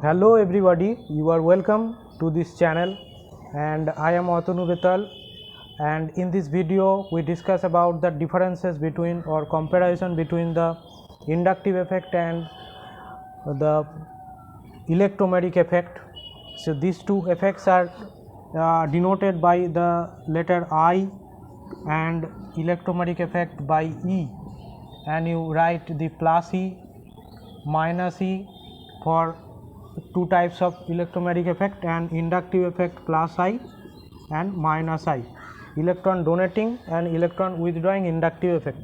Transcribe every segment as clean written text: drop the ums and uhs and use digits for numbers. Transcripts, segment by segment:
Hello everybody, you are welcome to this channel and I am Atanu Betal, and in this video we discuss about the differences between or comparison between the inductive effect and the electromagnetic effect. So these two effects are denoted by the letter I and electromagnetic effect by E, and you write the plus E minus E for two types of electromagnetic effect, and inductive effect plus I and minus I, electron donating and electron withdrawing inductive effect.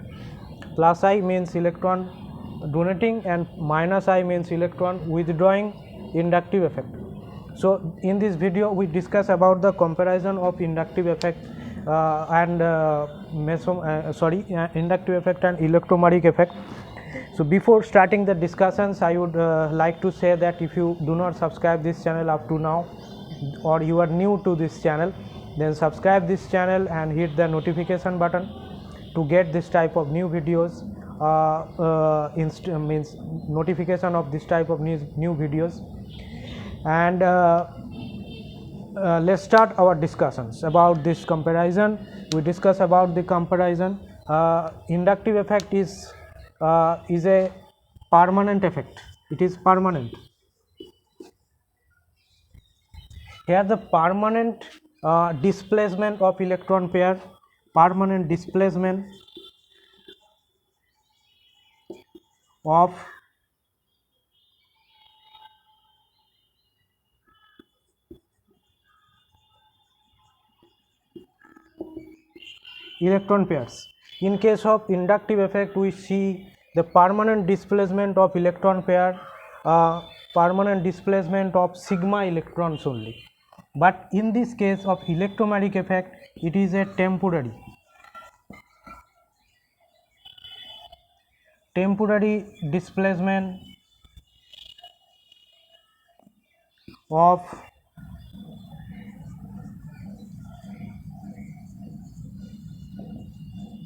Plus I means electron donating and minus I means electron withdrawing inductive effect. So in this video we discuss about the comparison of inductive effect inductive effect and electromagnetic effect. So before starting the discussions, I would like to say that if you do not subscribe this channel up to now, or you are new to this channel, then subscribe this channel and hit the notification button to get this type of new videos, means notification of this type of new videos. And let's start our discussions about this comparison. We discuss about the comparison. Inductive effect is a permanent effect. It is permanent. Here the permanent displacement of electron pair, permanent displacement of electron pairs. In case of inductive effect, we see the permanent displacement of electron pair, permanent displacement of sigma electrons only. But in this case of electromagnetic effect, it is a temporary displacement of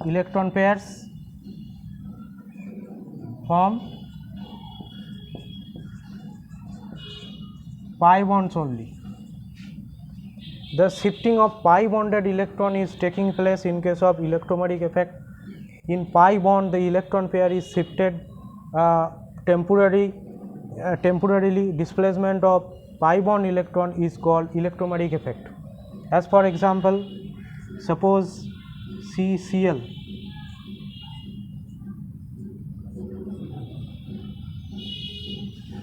electron pairs from pi bonds only. The shifting of pi bonded electron is taking place in case of electromagnetic effect. In pi bond, the electron pair is shifted temporarily. Displacement of pi bond electron is called electromagnetic effect. As for example, suppose CCl.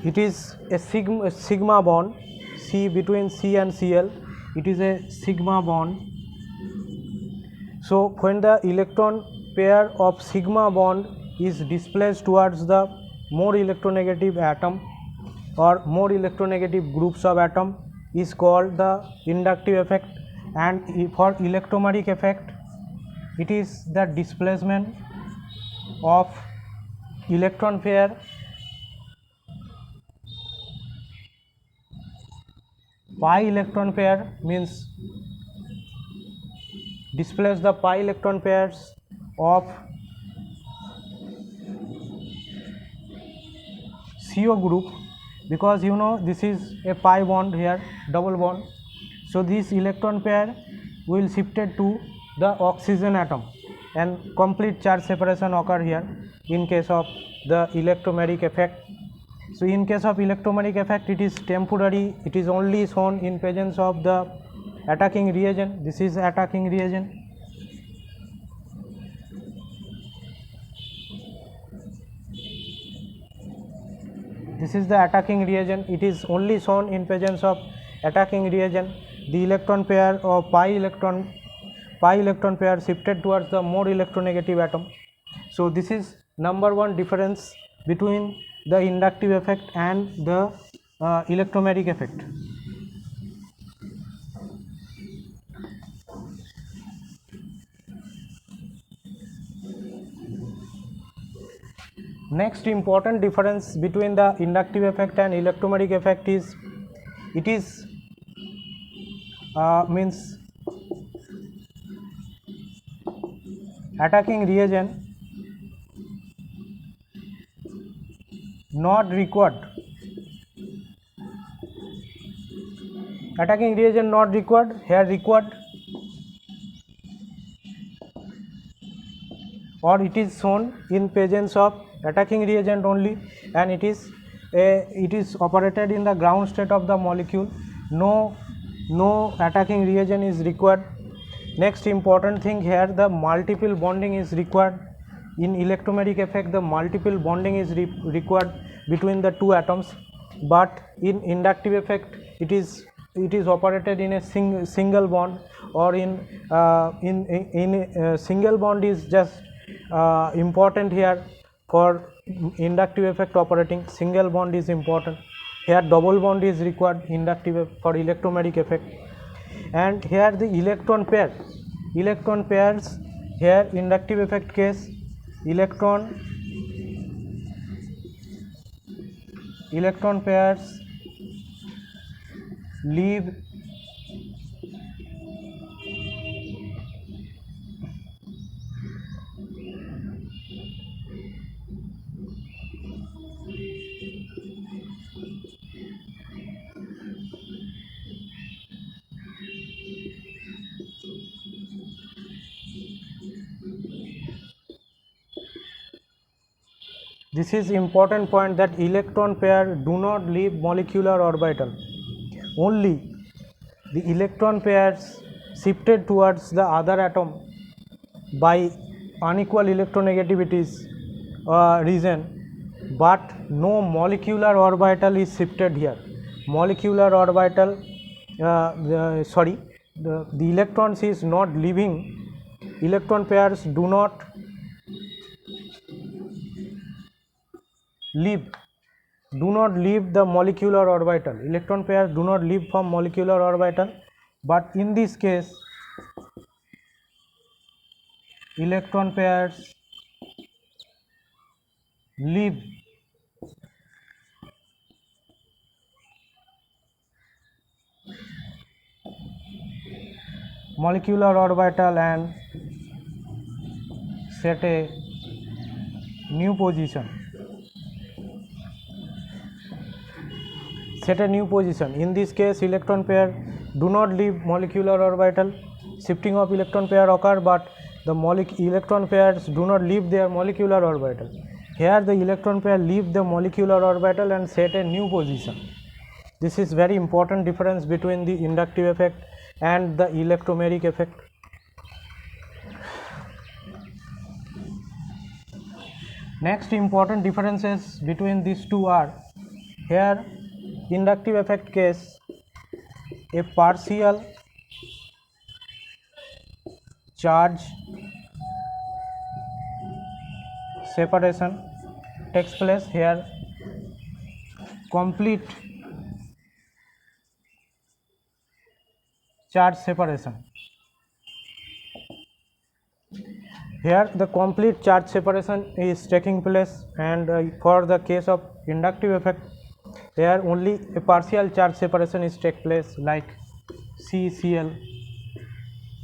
It is a sigma bond. C between C and Cl, it is a sigma bond. So when the electron pair of sigma bond is displaced towards the more electronegative atom or more electronegative groups of atom is called the inductive effect. And for electromagnetic effect, it is the displacement of electron pair pi electron pair, means displace the pi electron pairs of CO group, because you know this is a pi bond here, double bond. So this electron pair will shifted to the oxygen atom and complete charge separation occur here in case of the electromagnetic effect. So in case of electromagnetic effect, it is temporary. It is only shown in presence of the attacking reagent. This is attacking reagent. This is the attacking reagent. It is only shown in presence of attacking reagent. The electron pair of pi electron pair shifted towards the more electronegative atom. So this is number one difference between the inductive effect and the electromagnetic effect. Next important difference between the inductive effect and electromagnetic effect is it is means attacking reagent not required attacking reagent not required, here required, or it is shown in presence of attacking reagent only, and it is operated in the ground state of the molecule. No attacking reagent is required. Next important thing here, the multiple bonding is required. In electromagnetic effect, the multiple bonding is required between the two atoms, but in inductive effect it is operated in a single bond, or in single bond is just important here. For inductive effect operating, single bond is important. Here double bond is required inductive for electromagnetic effect. And here the electron pairs here, inductive effect case, electron pairs leave this is important point, that electron pair do not leave molecular orbital. Only the electron pairs shifted towards the other atom by unequal electronegativities region, but no molecular orbital is shifted here. Molecular orbital, the electrons is not leaving, electron pairs do not leave the molecular orbital, electron pairs do not leave from molecular orbital, but in this case electron pairs leave molecular orbital and set a new position. In this case electron pair do not leave molecular orbital, shifting of electron pair occur, but the electron pairs do not leave their molecular orbital. Here the electron pair leave the molecular orbital and set a new position. This is very important difference between the inductive effect and the electromagnetic effect. Next important differences between these two are, here inductive effect case, a partial charge separation takes place, here complete charge separation. Here the complete charge separation is taking place, and for the case of inductive effect, here only a partial charge separation is take place, like CCl,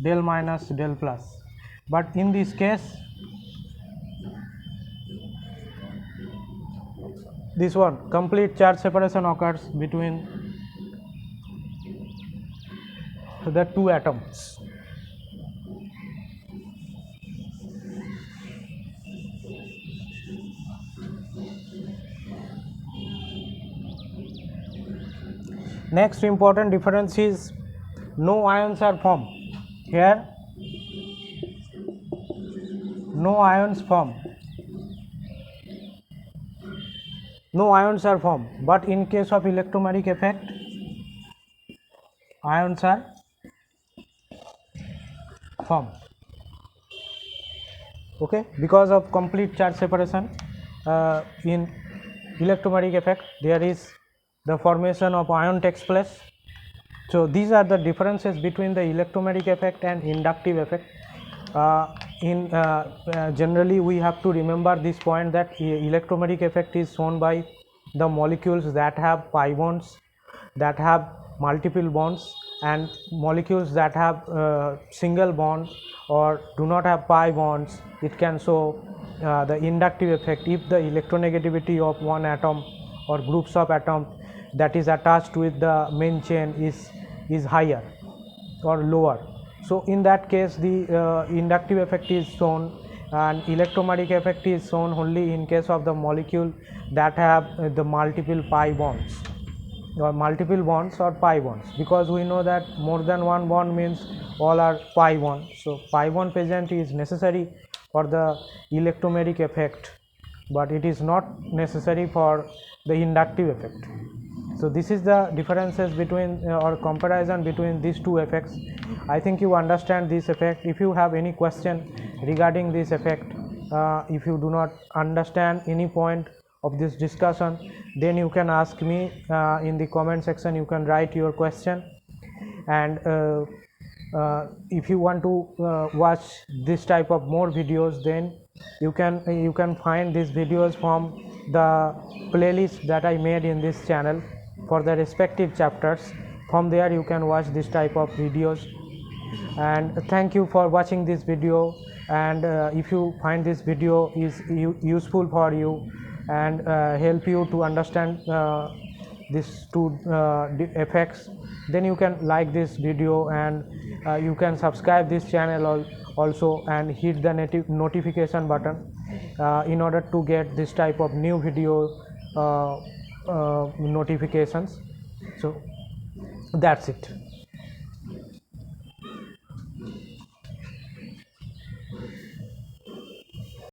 del minus del plus. But in this case, this one complete charge separation occurs between the two atoms. Next important difference is no ions are formed. Here no ions are formed, but in case of electromagnetic effect ions are formed. Okay, because of complete charge separation in electromagnetic effect, there is the formation of ion takes place. So these are the differences between the electromagnetic effect and inductive effect. Generally we have to remember this point, that electromagnetic effect is shown by the molecules that have pi bonds, that have multiple bonds, and molecules that have single bond or do not have pi bonds. It can show the inductive effect if the electronegativity of one atom or groups of atoms that is attached with the main chain is is higher or lower. So in that case the inductive effect is shown, and electromagnetic effect is shown only in case of the molecule that have the multiple pi bonds or multiple bonds or pi bonds, because we know that more than one bond means all are pi bond. So pi bond present is necessary for the electromagnetic effect, but it is not necessary for the inductive effect. So this is the differences between or comparison between these two effects. I think you understand this effect. If you have any question regarding this effect, if you do not understand any point of this discussion, then you can ask me in the comment section. You can write your question, and if you want to watch this type of more videos, then you can find these videos from the playlist that I made in this channel for the respective chapters. From there you can watch this type of videos. And thank you for watching this video, and if you find this video is useful for you and help you to understand these two effects, then you can like this video, and you can subscribe this channel also, and hit the notification button in order to get this type of new video notifications. So that's it.